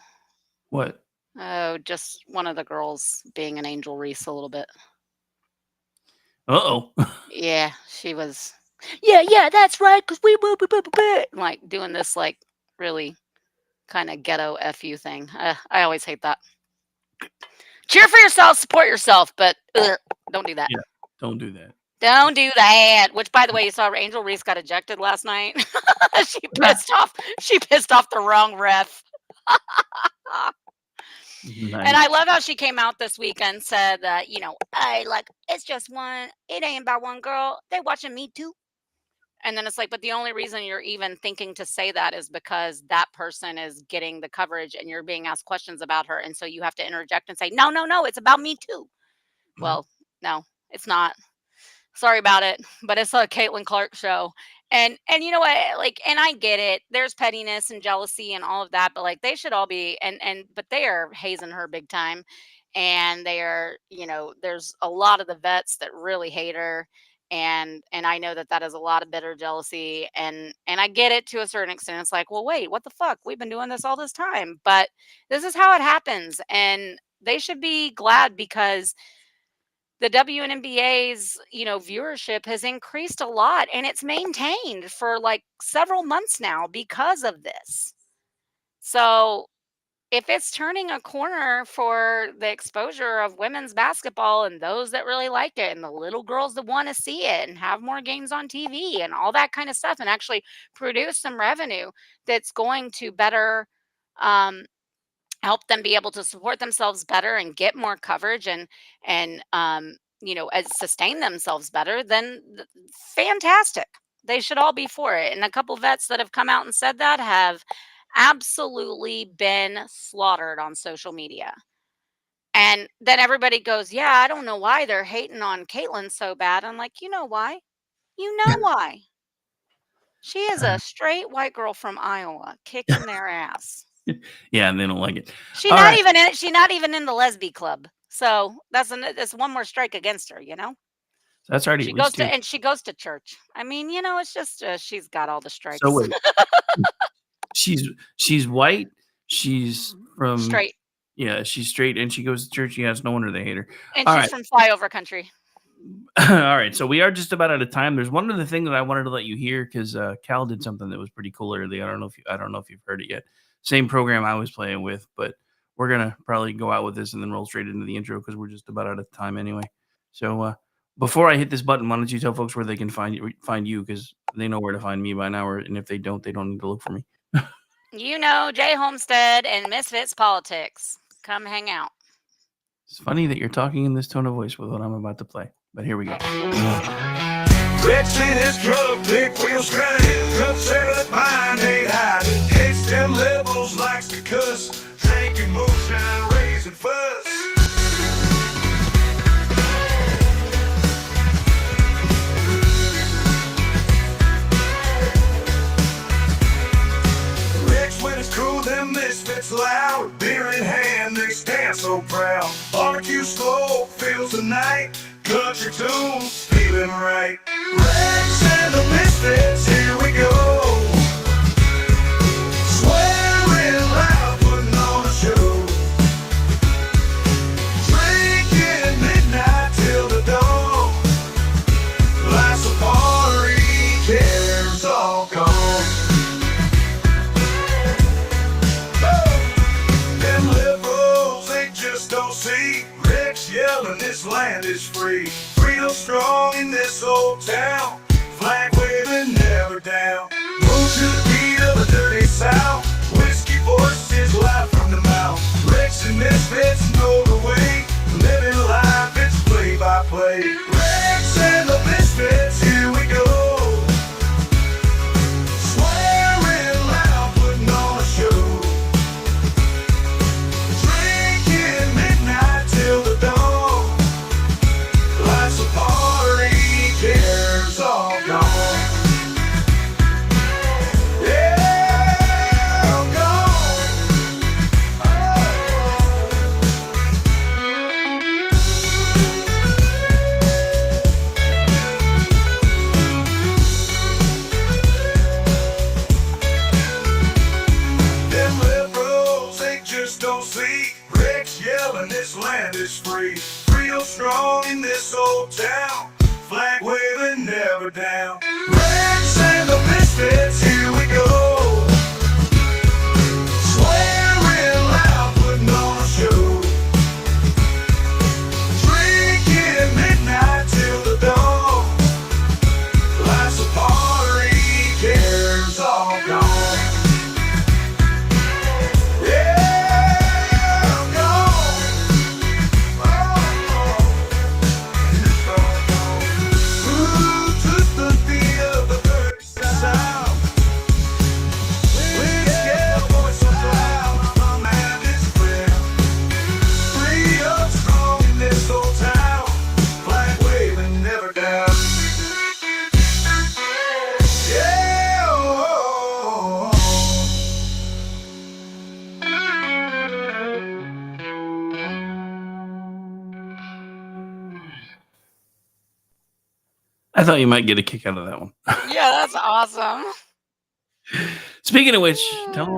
What? Oh, just one of the girls being an Angel Reese a little bit. Uh-oh. Yeah, she was. Yeah, that's right. Cause we like doing this like really kind of ghetto fu thing. I always hate that. Cheer for yourself, support yourself, but don't do that. Yeah, don't do that. Don't do that. Which, by the way, you saw Angel Reese got ejected last night. She pissed off the wrong ref. Nice. And I love how she came out this week and said that, it's just one. It ain't about one girl. They watching me too. And then it's like, but the only reason you're even thinking to say that is because that person is getting the coverage and you're being asked questions about her. And so you have to interject and say, no, it's about me too. Well, no, it's not. Sorry about it, but it's a Caitlin Clark show. And you know what? Like, and I get it. There's pettiness and jealousy and all of that, but like they should all be but they are hazing her big time. And they are, there's a lot of the vets that really hate her. And I know that is a lot of bitter jealousy. And I get it to a certain extent. It's like, well, wait, what the fuck? We've been doing this all this time. But this is how it happens. And they should be glad because the WNBA's, viewership has increased a lot and it's maintained for like several months now because of this. So if it's turning a corner for the exposure of women's basketball and those that really like it and the little girls that want to see it and have more games on TV and all that kind of stuff and actually produce some revenue that's going to better help them be able to support themselves better and get more coverage and as sustain themselves better, then fantastic. They should all be for it. And a couple vets that have come out and said that have absolutely been slaughtered on social media. And then everybody goes, "Yeah, I don't know why they're hating on Caitlyn so bad." I'm like, "You know why? You know why. She is a straight white girl from Iowa kicking their ass. Yeah, and they don't like it. She All not right. even in it. She not even in the lesbian club. So that's one more strike against her, you know? That's already at least 2. She goes to church. I mean, you know, it's just she's got all the So strikes. wait, she's white, she's from Straight. yeah, she's straight, and she goes to church. Yeah, it's no wonder they hate her. And All she's right. from flyover country. All right, so we are just about out of time. There's one other thing that I wanted to let you hear because Cal did something that was pretty cool earlier. I don't know if you've heard it yet. Same program I was playing with, but we're gonna probably go out with this and then roll straight into the intro because we're just about out of time anyway. So before I hit this button, why don't you tell folks where they can find you because they know where to find me by now, and if they don't need to look for me. You know, Jay Homestead and Misfits Politics. Come hang out. It's funny that you're talking in this tone of voice with what I'm about to play, but here we go. Rex in his truck, big wheels grinding, consider that mine ain't hiding. Hates them liberals, likes to cuss, drinking moonshine, raising fuss. Rex when it's cool, them misfits loud, beer in hand, they stand so proud. Barbecue smoke fills the night, country tunes feeling right. Rex and the Misfits, here we go. Swearing loud, putting on a show. Drinking midnight till the dawn. Life's a party, cares all gone. Them liberals, they just don't see. Rex yelling, this land is free. Freedom strong in this old town. Flag waving, never down. Move to the beat of a dirty south. Whiskey voices live from the mouth. Rex and Misfits know the way. Living life, it's play by play. Rex and the Misfits, here we go. Swearing loud, putting on a show. Drinking midnight till the dawn. Life's a party, cares all gone. Yeah, I'm gone. Them liberals, they just don't see. Rex yelling, this land is free. Real strong in this old town. Flag waving, never down. Rex and the Misfits, here we go. Swearing loud, putting on a show. Drinking midnight till the dawn. Life's a party, cares all gone. Yeah, I'm gone. Ooh, to the beat of the dirty south. We get a voice so loud, my man is clear. Free up strong in this old town. Flag waving, never down. Yeah, oh, oh, oh. I thought you might get a kick out of that one. Yeah, that's awesome. Speaking of which, tell them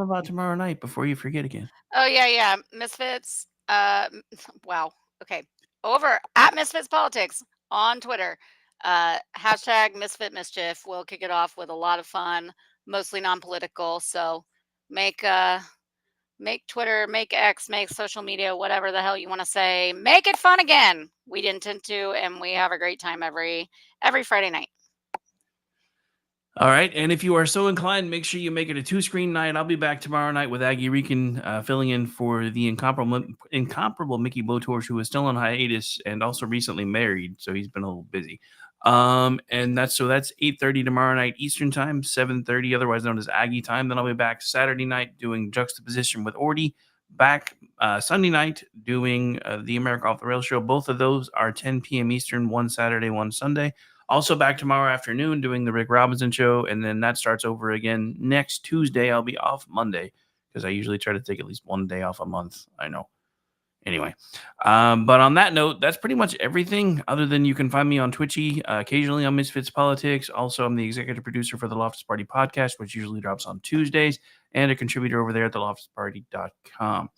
about tomorrow night before you forget again. Oh yeah. Misfits. Wow. Okay. Over at Misfits Politics on Twitter. Hashtag Misfit Mischief. We'll kick it off with a lot of fun, mostly non-political. So make Twitter, make X, make social media, whatever the hell you want to say. Make it fun again. We intend to, and we have a great time every Friday night. All right, and if you are so inclined, make sure you make it a 2-screen night. I'll be back tomorrow night with Aggie Rican filling in for the incomparable Mickey Botorch, who is still on hiatus and also recently married, so he's been a little busy. And that's 8:30 tomorrow night Eastern time, 7:30, otherwise known as Aggie time. Then I'll be back Saturday night doing Juxtaposition with Orty. Back Sunday night doing the America Off the Rails show. Both of those are 10 p.m. Eastern, one Saturday, one Sunday. Also back tomorrow afternoon doing the Rick Robinson show, and then that starts over again next Tuesday. I'll be off Monday because I usually try to take at least one day off a month. I know. Anyway, but on that note, that's pretty much everything other than you can find me on Twitchy, occasionally on Misfits Politics. Also, I'm the executive producer for the Loftus Party podcast, which usually drops on Tuesdays, and a contributor over there at theloftusparty.com.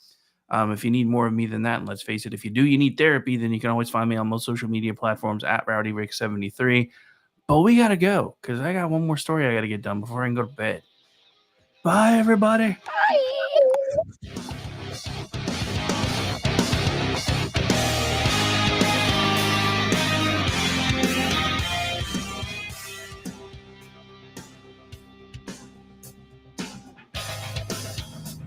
If you need more of me than that, and let's face it, if you do, you need therapy, then you can always find me on most social media platforms at RowdyRick73. But we got to go because I got one more story I got to get done before I can go to bed. Bye, everybody. Bye.